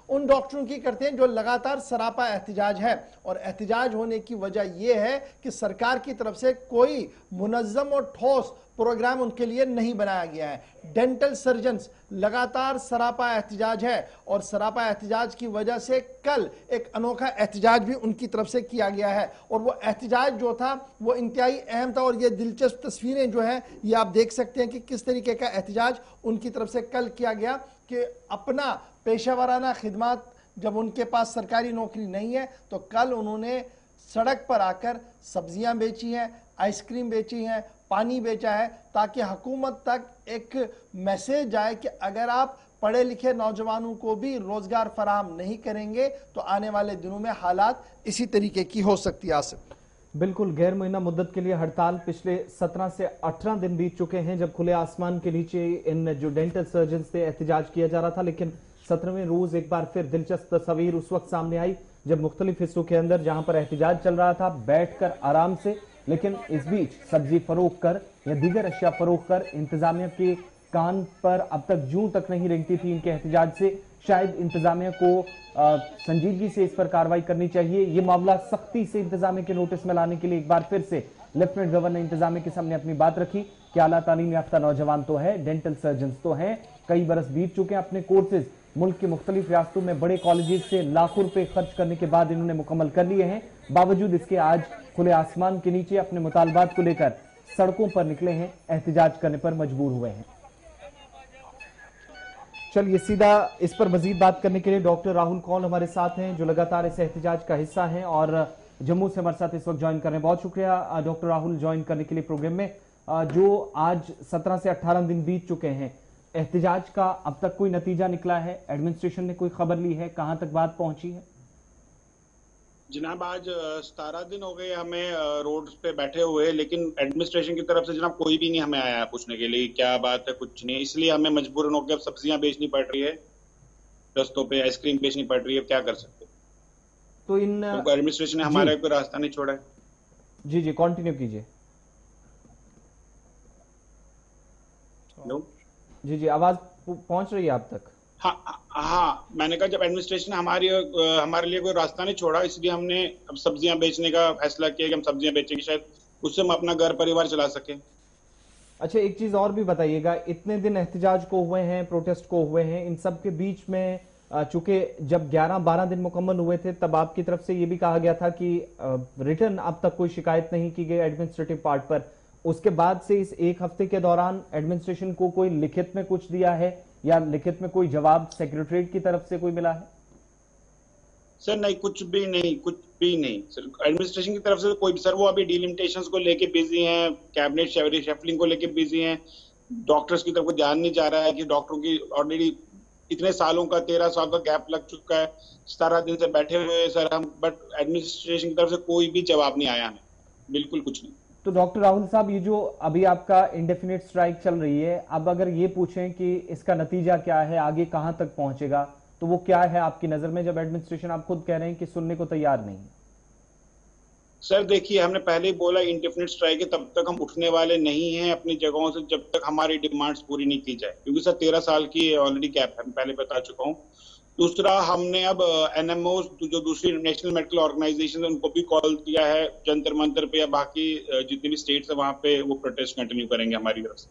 उन डॉक्टरों की करते हैं जो लगातार सरापा एहतिजाज है। और एहतिजाज होने की वजह यह है कि सरकार की तरफ से कोई मुनज्जम और ठोस प्रोग्राम उनके लिए नहीं बनाया गया है। डेंटल सर्जन्स लगातार सरापा एहतिजाज है और सरापा एहतिजाज की वजह से कल एक अनोखा एहतिजाज भी उनकी तरफ से किया गया है और वो एहतिजाज जो था वो इंतहाई अहम था। और ये दिलचस्प तस्वीरें जो हैं ये आप देख सकते हैं कि किस तरीके का एहतिजाज उनकी तरफ से कल किया गया कि अपना पेशेवराना खिदमत, जब उनके पास सरकारी नौकरी नहीं है तो कल उन्होंने सड़क पर आकर सब्जियां बेची हैं, आइसक्रीम बेची हैं, पानी बेचा है, ताकि हुकूमत तक एक मैसेज जाए कि अगर आप पढ़े लिखे नौजवानों को भी रोजगार फराहम नहीं करेंगे तो आने वाले दिनों में हालात इसी तरीके की हो सकती है। आसिफ, बिल्कुल, गैर महीना मुद्दत के लिए हड़ताल पिछले 17 से 18 दिन बीत चुके हैं जब खुले आसमान के नीचे इन जो डेंटल सर्जन से एहतिजाज किया जा रहा था। लेकिन 17वें रोज एक बार फिर दिलचस्प तस्वीर उस वक्त सामने आई जब मुख्तलिफ हिस्सों के अंदर जहां पर एहतिजाज चल रहा था बैठकर आराम से, लेकिन इस बीच सब्जी फरोख्त कर या दीगर अशिया फरोख्त कर इंतजामिया के कान पर अब तक जूं तक नहीं रेंगती थी इनके एहतिजाज से। शायद इंतजामिया को संजीदगी से इस पर कार्रवाई करनी चाहिए। ये मामला सख्ती से इंतजामिया के नोटिस में लाने के लिए एक बार फिर से लेफ्टिनेंट गवर्नर ने इंतजामिया के सामने अपनी बात रखी कि आला तालीम याफ्ता नौजवान तो है, डेंटल सर्जन तो हैं, कई बरस बीत चुके हैं, अपने कोर्सेज मुल्क के मुख्तलिफ रियासतों में बड़े कॉलेजेस से लाखों रुपए खर्च करने के बाद इन्होंने मुकम्मल कर लिए हैं। बावजूद इसके आज खुले आसमान के नीचे अपने मुतालबात को लेकर सड़कों पर निकले हैं, एहतिजाज करने पर मजबूर हुए हैं। चलिए सीधा इस पर मजीद बात करने के लिए डॉक्टर राहुल कौल हमारे साथ हैं जो लगातार इस एहतिजाज का हिस्सा हैं और जम्मू से हमारे साथ इस वक्त ज्वाइन कर रहे हैं। बहुत शुक्रिया डॉक्टर राहुल ज्वाइन करने के लिए प्रोग्राम में। जो आज 17 से 18 दिन बीत चुके हैं, एहतिजाज का अब तक कोई नतीजा निकला है? एडमिनिस्ट्रेशन ने कोई खबर ली है? कहां तक बात पहुंची है? जनाब, आज 17 दिन हो गए हमें रोड पे बैठे हुए, लेकिन एडमिनिस्ट्रेशन की तरफ से जनाब कोई भी नहीं हमें आया पूछने के लिए क्या बात है, कुछ नहीं। इसलिए हमें मजबूरन होकर अब सब्जियां बेचनी पड़ रही है, रस्तों पे आइसक्रीम बेचनी पड़ रही है। क्या कर सकते? तो इन एडमिनिस्ट्रेशन ने हमारा कोई रास्ता नहीं छोड़ा है। जी जी, कंटिन्यू कीजिए। जी जी, आवाज पहुंच रही है आप तक? हाँ, मैंने कहा जब एडमिनिस्ट्रेशन ने हमारे लिए कोई रास्ता नहीं छोड़ा, इसलिए हमने अब सब्जियां बेचने का फैसला किया कि हम सब्जियां बेचेंगे, शायद उससे हम अपना घर परिवार चला सकें। अच्छा, एक चीज और भी बताइएगा, इतने दिन एहतिजाज को हुए हैं, प्रोटेस्ट को हुए हैं, इन सब के बीच में चूंकि जब 11-12 दिन मुकम्मल हुए थे तब आपकी तरफ से ये भी कहा गया था कि रिटर्न अब तक कोई शिकायत नहीं की गई एडमिनिस्ट्रेटिव पार्ट पर। उसके बाद से इस एक हफ्ते के दौरान एडमिनिस्ट्रेशन को कोई लिखित में कुछ दिया है या लिखित में कोई जवाब सेक्रेटरीट की तरफ से कोई मिला है? सर नहीं, कुछ भी नहीं सर, एडमिनिस्ट्रेशन की तरफ से कोई भी। सर वो अभी डिलिमिटेशंस को लेके बिजी हैं, कैबिनेट शेफलिंग को लेके बिजी हैं, डॉक्टर्स की तरफ को ध्यान नहीं जा रहा है कि डॉक्टरों की ऑलरेडी इतने सालों का 13 साल का गैप लग चुका है, 17 दिन से बैठे हुए हैं सर हम, बट एडमिनिस्ट्रेशन की तरफ से कोई भी जवाब नहीं आया हमें, बिल्कुल कुछ नहीं। तो डॉक्टर राहुल साहब, ये जो अभी आपका इंडेफिनिट स्ट्राइक चल रही है, अब अगर ये पूछें कि इसका नतीजा क्या है, आगे कहां तक पहुंचेगा, तो वो क्या है आपकी नजर में, जब एडमिनिस्ट्रेशन आप खुद कह रहे हैं कि सुनने को तैयार नहीं? सर देखिए, हमने पहले ही बोला इंडेफिनिट स्ट्राइक है, तब तक हम उठने वाले नहीं हैं अपनी जगहों से जब तक हमारी डिमांड्स पूरी नहीं की जाए, क्योंकि सर 13 साल की ऑलरेडी गैप है, मैं पहले बता चुका हूँ। दूसरा, हमने अब एनएमओ जो दूसरी नेशनल मेडिकल ऑर्गेनाइजेशन है उनको भी कॉल किया है, जंतर मंतर पे या बाकी जितने भी स्टेट्स है वहां पे वो प्रोटेस्ट कंटिन्यू करेंगे हमारी तरफ से।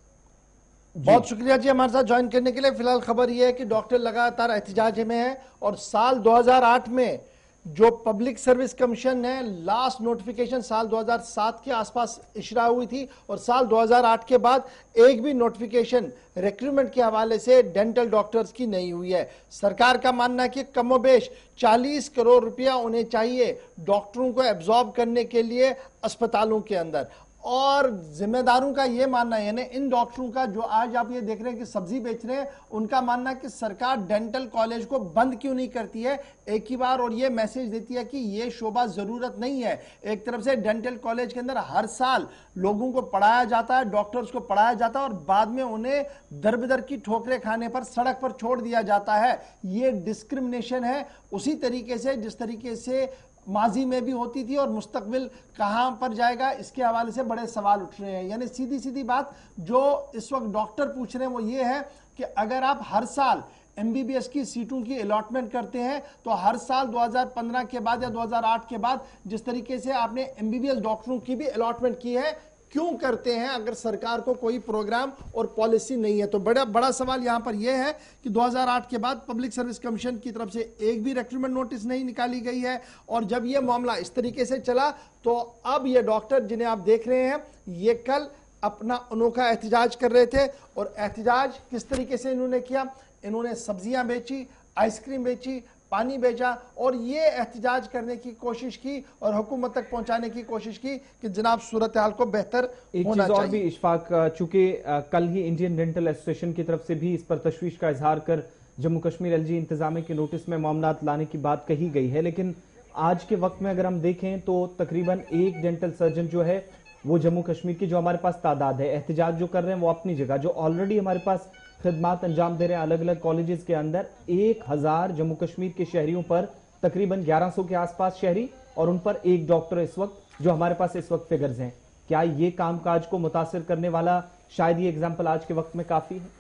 बहुत शुक्रिया जी हमारे साथ ज्वाइन करने के लिए। फिलहाल खबर यह है कि डॉक्टर लगातार एहतिजाज में है और साल 2008 में जो पब्लिक सर्विस कमीशन है लास्ट नोटिफिकेशन साल 2007 के आसपास इशरा हुई थी और साल 2008 के बाद एक भी नोटिफिकेशन रिक्रूटमेंट के हवाले से डेंटल डॉक्टर्स की नहीं हुई है। सरकार का मानना है कि कमोबेश 40 करोड़ रुपया उन्हें चाहिए डॉक्टरों को एब्जॉर्ब करने के लिए अस्पतालों के अंदर, और जिम्मेदारों का यह मानना है, यानी इन डॉक्टरों का जो आज आप ये देख रहे हैं कि सब्जी बेच रहे हैं, उनका मानना है कि सरकार डेंटल कॉलेज को बंद क्यों नहीं करती है एक ही बार और ये मैसेज देती है कि ये शोबा जरूरत नहीं है। एक तरफ से डेंटल कॉलेज के अंदर हर साल लोगों को पढ़ाया जाता है, डॉक्टर्स को पढ़ाया जाता है और बाद में उन्हें दर बदर की ठोकरें खाने पर सड़क पर छोड़ दिया जाता है। ये डिस्क्रिमिनेशन है, उसी तरीके से जिस तरीके से माजी में भी होती थी, और मुस्तकबिल कहां पर जाएगा इसके हवाले से बड़े सवाल उठ रहे हैं। यानी सीधी सीधी बात जो इस वक्त डॉक्टर पूछ रहे हैं वो ये है कि अगर आप हर साल एमबीबीएस की सीटों की अलॉटमेंट करते हैं तो हर साल 2015 के बाद या 2008 के बाद जिस तरीके से आपने एमबीबीएस डॉक्टरों की भी अलॉटमेंट की है, क्यों करते हैं अगर सरकार को कोई प्रोग्राम और पॉलिसी नहीं है? तो बड़ा सवाल यहां पर यह है कि 2008 के बाद पब्लिक सर्विस कमीशन की तरफ से एक भी रिक्रूटमेंट नोटिस नहीं निकाली गई है, और जब यह मामला इस तरीके से चला तो अब ये डॉक्टर जिन्हें आप देख रहे हैं ये कल अपना अनोखा एहतजाज कर रहे थे। और एहतजाज किस तरीके से इन्होंने किया? इन्होंने सब्जियां बेची, आइसक्रीम बेची, पानी बेचा और ये एहतजाज करने की कोशिश की और हुकूमत तक पहुंचाने की कोशिश की कि जनाब सूरत हाल को बेहतर होना चाहिए। और भी इशफाक, चूंकि कल ही इंडियन डेंटल एसोसिएशन की तरफ से भी इस पर तशवीश का इजहार कर जम्मू कश्मीर एलजी इंतजामिया के नोटिस में मामलात लाने की बात कही गई है, लेकिन आज के वक्त में अगर हम देखें तो तकरीबन एक डेंटल सर्जन जो है वो जम्मू कश्मीर की, जो हमारे पास तादाद है, एहतजाज जो कर रहे हैं वो अपनी जगह, जो ऑलरेडी हमारे पास खिदमात अंजाम दे रहे हैं अलग अलग कॉलेजेस के अंदर, 1000 जम्मू कश्मीर के शहरियों पर तकरीबन 1100 के आसपास शहरी और उन पर एक डॉक्टर इस वक्त जो हमारे पास इस वक्त फिगर्स हैं, क्या ये कामकाज को मुतासिर करने वाला शायद ये एग्जाम्पल आज के वक्त में काफी है?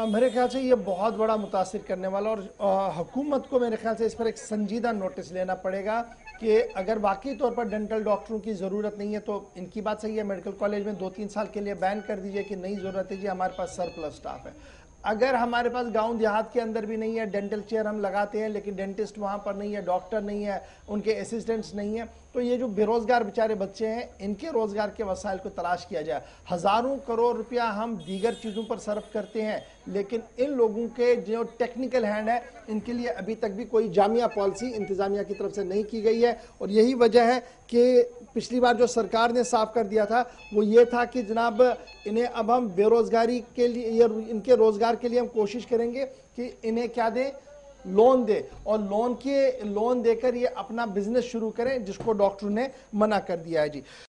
मेरे ख्याल से ये बहुत बड़ा मुतासिर करने वाला, और हुकूमत को मेरे ख्याल से इस पर एक संजीदा नोटिस लेना पड़ेगा कि अगर वाकई तौर पर डेंटल डॉक्टरों की ज़रूरत नहीं है तो इनकी बात सही है, मेडिकल कॉलेज में 2-3 साल के लिए बैन कर दीजिए कि नहीं ज़रूरत है जी, हमारे पास सरप्लस स्टाफ है। अगर हमारे पास गांव देहात के अंदर भी नहीं है, डेंटल चेयर हम लगाते हैं लेकिन डेंटिस्ट वहां पर नहीं है, डॉक्टर नहीं है, उनके असिस्टेंट्स नहीं है, तो ये जो बेरोजगार बेचारे बच्चे हैं इनके रोजगार के वसाइल को तलाश किया जाए। हजारों करोड़ रुपया हम दीगर चीज़ों पर सर्फ करते हैं लेकिन इन लोगों के जो टेक्निकल हैंड है इनके लिए अभी तक भी कोई जामिया पॉलिसी इंतजामिया की तरफ से नहीं की गई है। और यही वजह है कि पिछली बार जो सरकार ने साफ कर दिया था वो ये था कि जनाब इन्हें अब हम बेरोजगारी के लिए, इनके रोजगार के लिए हम कोशिश करेंगे कि इन्हें क्या दें, लोन दे, और लोन देकर ये अपना बिजनेस शुरू करें, जिसको डॉक्टर ने मना कर दिया है जी।